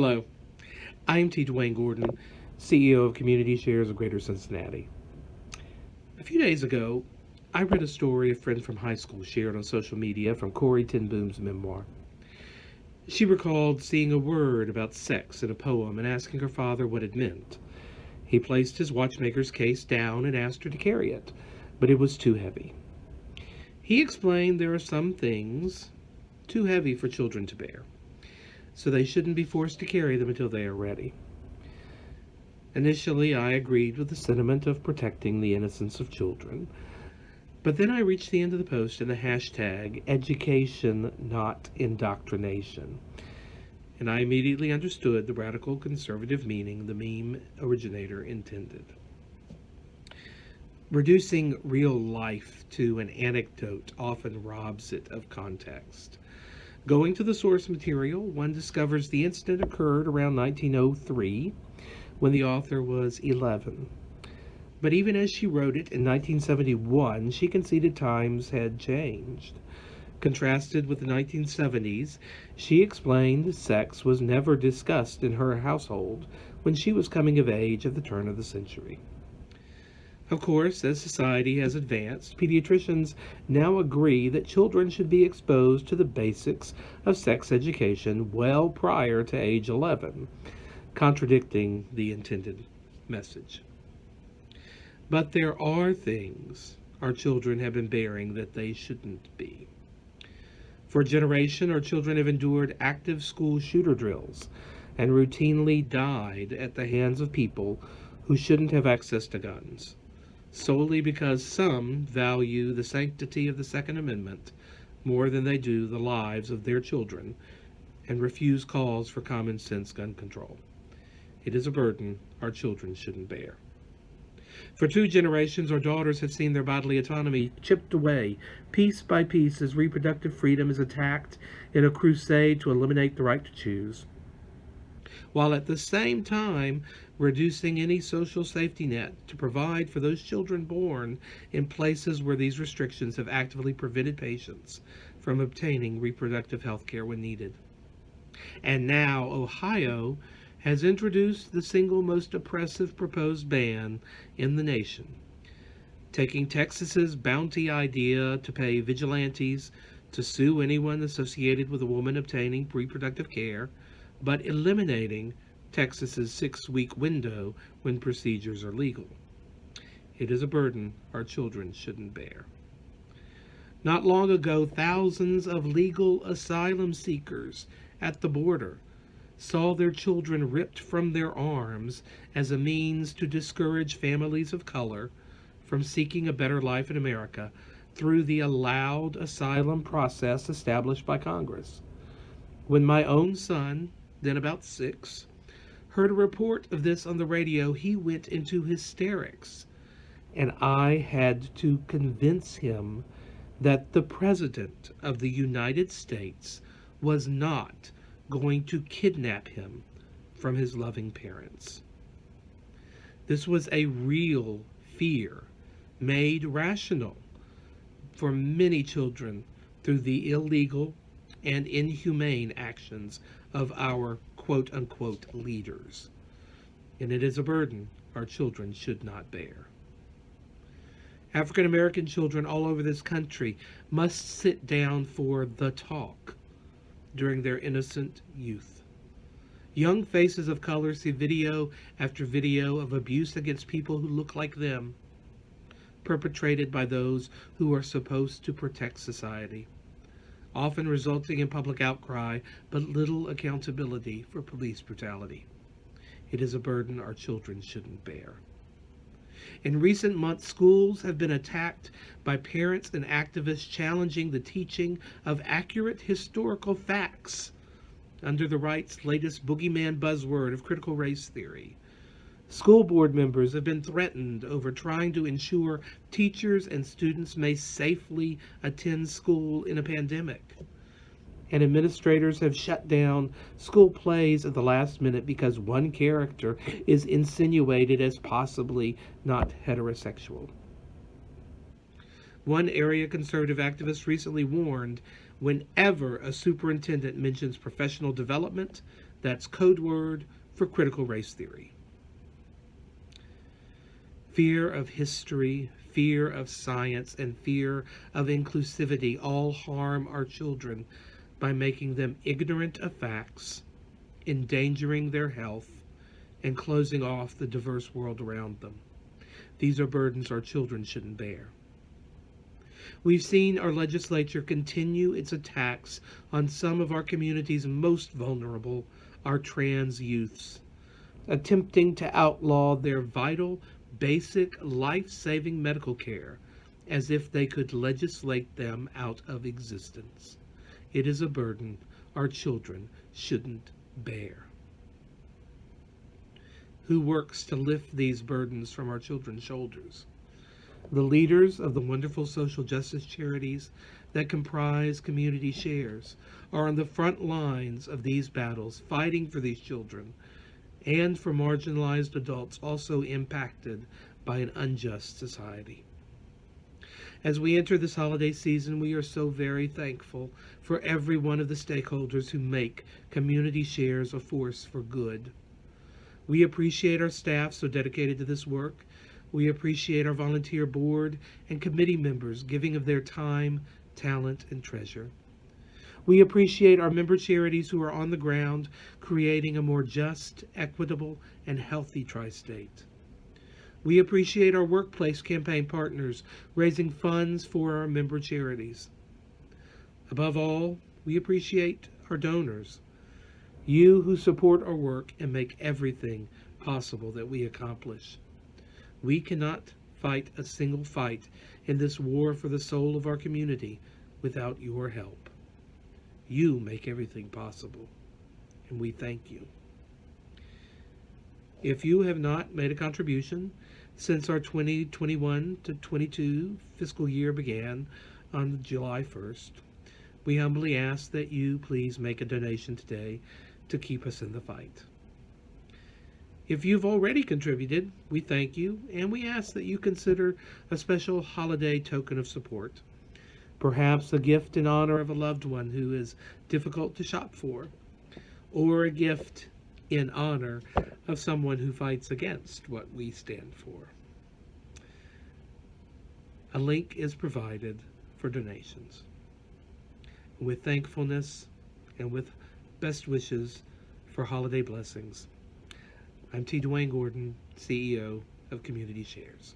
Hello, I'm Duane Gordon, CEO of Community Shares of Greater Cincinnati. A few days ago, I read a story a friend from high school shared on social media from Corrie ten Boom's memoir. She recalled seeing a word about sex in a poem and asking her father what it meant. He placed his watchmaker's case down and asked her to carry it, but it was too heavy. He explained there are some things too heavy for children to bear, so they shouldn't be forced to carry them until they are ready. Initially, I agreed with the sentiment of protecting the innocence of children, but then I reached the end of the post and the hashtag education, not indoctrination. And I immediately understood the radical conservative meaning the meme originator intended. Reducing real life to an anecdote often robs it of context. Going to the source material, one discovers the incident occurred around 1903 when the author was 11. But even as she wrote it in 1971, she conceded times had changed. Contrasted with the 1970s, she explained sex was never discussed in her household when she was coming of age at the turn of the century. Of course, as society has advanced, pediatricians now agree that children should be exposed to the basics of sex education well prior to age 11, contradicting the intended message. But there are things our children have been bearing that they shouldn't be. For a generation, our children have endured active school shooter drills and routinely died at the hands of people who shouldn't have access to guns, solely because some value the sanctity of the Second Amendment more than they do the lives of their children and refuse calls for common sense gun control. It is a burden our children shouldn't bear. For 2 generations, our daughters have seen their bodily autonomy chipped away, piece by piece, as reproductive freedom is attacked in a crusade to eliminate the right to choose, while at the same time reducing any social safety net to provide for those children born in places where these restrictions have actively prevented patients from obtaining reproductive health care when needed. And now Ohio has introduced the single most oppressive proposed ban in the nation, taking Texas's bounty idea to pay vigilantes to sue anyone associated with a woman obtaining reproductive care, but eliminating Texas's 6-week window when procedures are legal. It is a burden our children shouldn't bear. Not long ago, thousands of legal asylum seekers at the border saw their children ripped from their arms as a means to discourage families of color from seeking a better life in America through the allowed asylum process established by Congress. When my own son, then about 6, heard a report of this on the radio, he went into hysterics, and I had to convince him that the President of the United States was not going to kidnap him from his loving parents. This was a real fear made rational for many children through the illegal and inhumane actions of our quote-unquote leaders. And it is a burden our children should not bear. African American children all over this country must sit down for the talk during their innocent youth. Young faces of color see video after video of abuse against people who look like them, perpetrated by those who are supposed to protect society, often resulting in public outcry, but little accountability for police brutality. It is a burden our children shouldn't bear. In recent months, schools have been attacked by parents and activists challenging the teaching of accurate historical facts under the right's latest boogeyman buzzword of critical race theory. School board members have been threatened over trying to ensure teachers and students may safely attend school in a pandemic. And administrators have shut down school plays at the last minute because one character is insinuated as possibly not heterosexual. One area conservative activist recently warned, whenever a superintendent mentions professional development, That's code word for critical race theory. Fear of history, fear of science, and fear of inclusivity all harm our children by making them ignorant of facts, endangering their health, and closing off the diverse world around them. These are burdens our children shouldn't bear. We've seen our legislature continue its attacks on some of our community's most vulnerable, our trans youths, attempting to outlaw their vital, basic, life-saving medical care as if they could legislate them out of existence. It is a burden our children shouldn't bear. Who works to lift these burdens from our children's shoulders? The leaders of the wonderful social justice charities that comprise Community Shares are on the front lines of these battles, fighting for these children and for marginalized adults also impacted by an unjust society. As we enter this holiday season, we are so very thankful for every one of the stakeholders who make Community Shares a force for good. We appreciate our staff so dedicated to this work. We appreciate our volunteer board and committee members giving of their time, talent, and treasure. We appreciate our member charities who are on the ground creating a more just, equitable, and healthy tri-state. We appreciate our workplace campaign partners raising funds for our member charities. Above all, we appreciate our donors, you who support our work and make everything possible that we accomplish. We cannot fight a single fight in this war for the soul of our community without your help. You make everything possible, and we thank you. If you have not made a contribution since our 2021 to 22 fiscal year began on July 1st, we humbly ask that you please make a donation today to keep us in the fight. If you've already contributed, we thank you, and we ask that you consider a special holiday token of support. Perhaps a gift in honor of a loved one who is difficult to shop for, or a gift in honor of someone who fights against what we stand for. A link is provided for donations. With thankfulness and with best wishes for holiday blessings, I'm Duane Gordon, CEO of Community Shares.